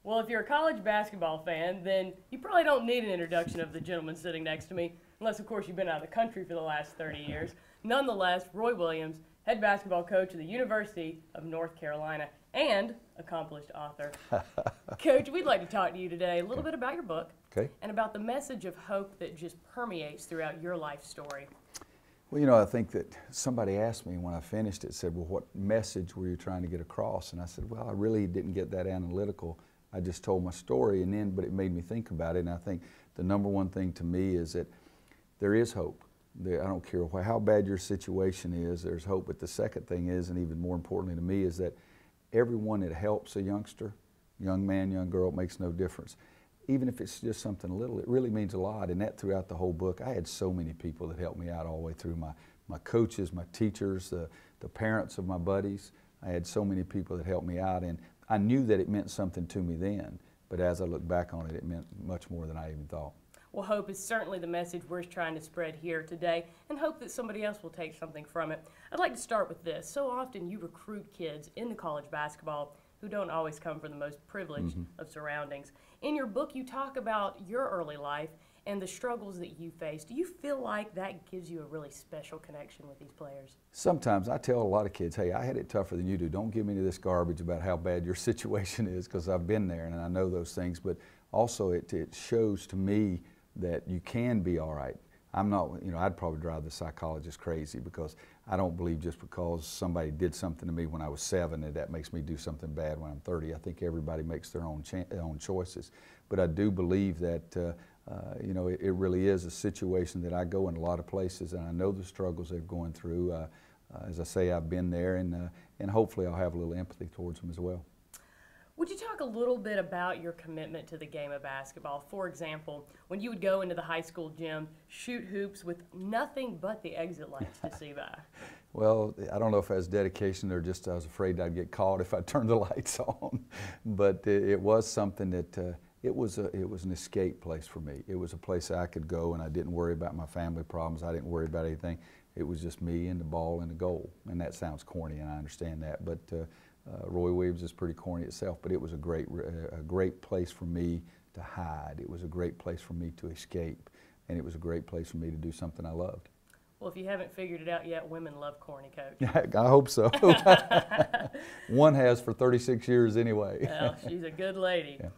Well, if you're a college basketball fan, then you probably don't need an introduction of the gentleman sitting next to me, unless, of course, you've been out of the country for the last 30 years. Nonetheless, Roy Williams, head basketball coach of the University of North Carolina and accomplished author. Coach, we'd like to talk to you today a little bit about your book and about the message of hope that just permeates throughout your life story. Well, you know, I think that somebody asked me when I finished it, said, well, what message were you trying to get across? And I said, well, I really didn't get that analytical. I just told my story, but it made me think about it. And I think the number one thing to me is that there is hope. I don't care how bad your situation is, there's hope. But the second thing is, and even more importantly to me, is that everyone that helps a youngster, young man, young girl, it makes no difference. Even if it's just something little, it really means a lot. And that throughout the whole book, I had so many people that helped me out all the way through. My coaches, my teachers, the parents of my buddies. I had so many people that helped me out. And I knew that it meant something to me then, but as I look back on it, it meant much more than I even thought. Well, hope is certainly the message we're trying to spread here today, and hope that somebody else will take something from it. I'd like to start with this. So often you recruit kids into college basketball who don't always come from the most privileged of surroundings. In your book, you talk about your early life and the struggles that you faced. Do you feel like that gives you a really special connection with these players? Sometimes I tell a lot of kids, hey, I had it tougher than you do. Don't give me this garbage about how bad your situation is, because I've been there and I know those things. But also it shows to me that you can be all right. I'm not, you know, I'd probably drive the psychologist crazy, because I don't believe just because somebody did something to me when I was 7 that makes me do something bad when I'm 30. I think everybody makes their own choices. But I do believe that you know, it really is a situation that I go in a lot of places, and I know the struggles they're going through. As I say, I've been there, and hopefully I'll have a little empathy towards them as well. Would you talk a little bit about your commitment to the game of basketball? For example, when you would go into the high school gym, shoot hoops with nothing but the exit lights to see by. Well, I don't know if that was dedication or just I was afraid I'd get caught if I turned the lights on. But it was something that it was an escape place for me. It was a place I could go, and I didn't worry about my family problems. I didn't worry about anything. It was just me and the ball and the goal. And that sounds corny, and I understand that. But Roy Williams is pretty corny itself, but it was a great place for me to hide. It was a great place for me to escape, and it was a great place for me to do something I loved. Well, if you haven't figured it out yet, women love corny, Coach. I hope so. One has for 36 years anyway. Well, she's a good lady. Yeah.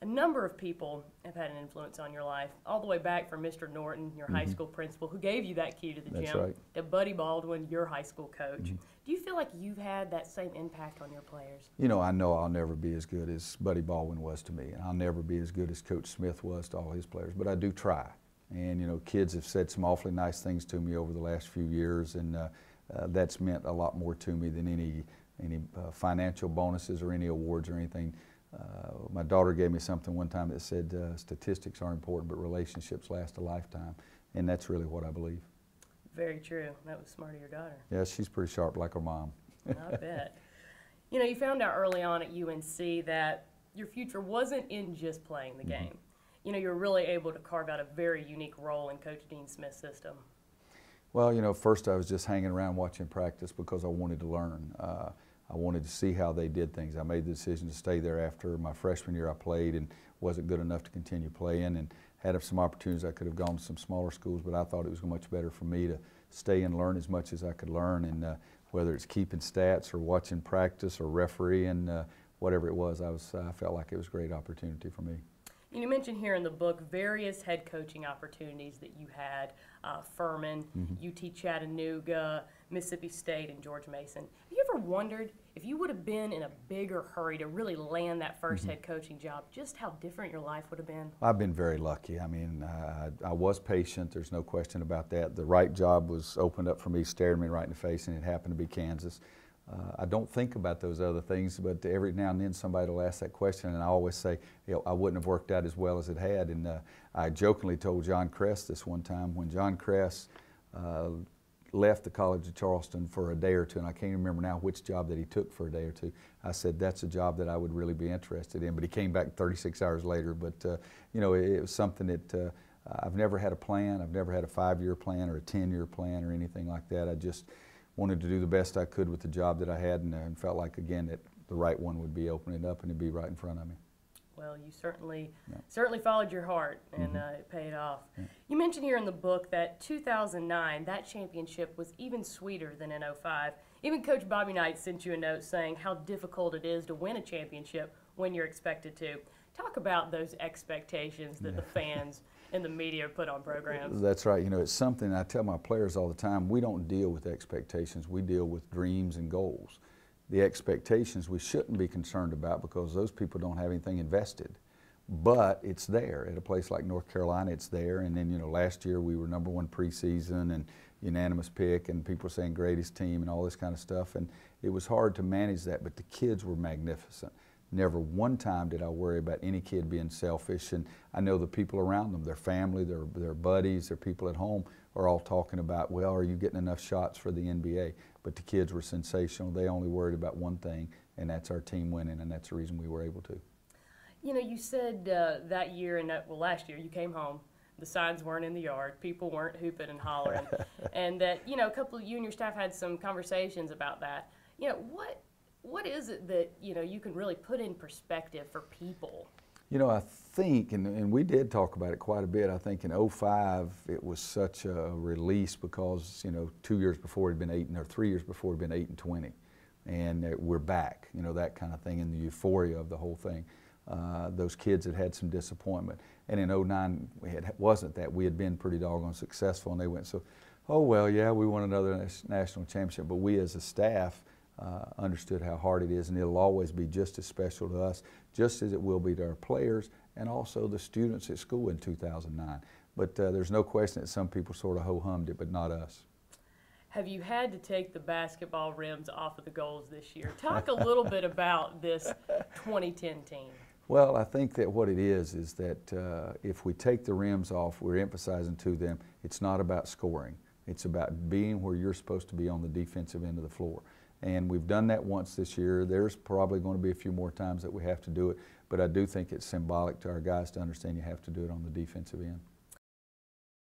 A number of people have had an influence on your life, all the way back from Mr. Norton, your high school principal, who gave you that key to the That's gym, right. to Buddy Baldwin, your high school coach. Do you feel like you've had that same impact on your players? You know I'll never be as good as Buddy Baldwin was to me, and I'll never be as good as Coach Smith was to all his players, but I do try. And you know, kids have said some awfully nice things to me over the last few years, and that's meant a lot more to me than any financial bonuses or any awards or anything. My daughter gave me something one time that said statistics are important, but relationships last a lifetime, and that's really what I believe. Very true. That was smart of your daughter. Yeah, she's pretty sharp like her mom. I bet. You know, you found out early on at UNC that your future wasn't in just playing the game. You know, you were really able to carve out a very unique role in Coach Dean Smith's system. Well, you know, first I was just hanging around watching practice because I wanted to learn. I wanted to see how they did things. I made the decision to stay there after my freshman year. I played and wasn't good enough to continue playing, and had some opportunities. I could have gone to some smaller schools, but I thought it was much better for me to stay and learn as much as I could learn. And whether it's keeping stats or watching practice or refereeing, whatever it was, I felt like it was a great opportunity for me. You mentioned here in the book various head coaching opportunities that you had, Furman, UT Chattanooga, Mississippi State, and George Mason. Have you ever wondered if you would have been in a bigger hurry to really land that first head coaching job, just how different your life would have been? I've been very lucky. I mean, I was patient. There's no question about that. The right job was opened up for me, stared me right in the face, and it happened to be Kansas. I don't think about those other things, but every now and then somebody will ask that question, and I always say, you know, I wouldn't have worked out as well as it had. And I jokingly told John Kress this one time when John Kress left the College of Charleston for a day or two, and I can't remember now which job that he took for a day or two. I said, that's a job that I would really be interested in, but he came back 36 hours later. But you know, it was something that I've never had a plan. I've never had a 5-year plan or a 10-year plan or anything like that. I just wanted to do the best I could with the job that I had, and felt like, again, that the right one would be opening up and it'd be right in front of me. Well, you certainly followed your heart, and it paid off. Yeah. You mentioned here in the book that 2009, that championship was even sweeter than in '05. Even Coach Bobby Knight sent you a note saying how difficult it is to win a championship when you're expected to. Talk about those expectations that the fans and the media put on programs. That's right. You know, it's something I tell my players all the time. We don't deal with expectations. We deal with dreams and goals. The expectations we shouldn't be concerned about because those people don't have anything invested. But it's there. At a place like North Carolina, it's there. And then, you know, last year we were #1 preseason and unanimous pick and people saying greatest team and all this kind of stuff. And it was hard to manage that, but the kids were magnificent. Never one time did I worry about any kid being selfish. And I know the people around them, their family, their buddies, their people at home are all talking about, well, are you getting enough shots for the NBA? But the kids were sensational. They only worried about one thing, and that's our team winning, and that's the reason we were able to. You know, you said that year, well, last year, you came home. The signs weren't in the yard. People weren't hooping and hollering. And that, you know, a couple of you and your staff had some conversations about that. You know, what is it that, you know, you can really put in perspective for people? You know, I think, and we did talk about it quite a bit, I think in '05 it was such a release because, you know, 2 years before it had been 8, or 3 years before it had been 8-20. And we're back, you know, that kind of thing, and the euphoria of the whole thing. Those kids had some disappointment. And in '09, wasn't that. We had been pretty doggone successful, and they went, so, oh, well, yeah, we won another national championship. But we as a staff understood how hard it is, and it'll always be just as special to us, just as it will be to our players and also the students at school in 2009. But there's no question that some people sort of ho-hummed it, but not us. Have you had to take the basketball rims off of the goals this year? Talk a little bit about this 2010 team. Well, I think that what it is that if we take the rims off, we're emphasizing to them, it's not about scoring. It's about being where you're supposed to be on the defensive end of the floor. And we've done that once this year. There's probably going to be a few more times that we have to do it, but I do think it's symbolic to our guys to understand you have to do it on the defensive end.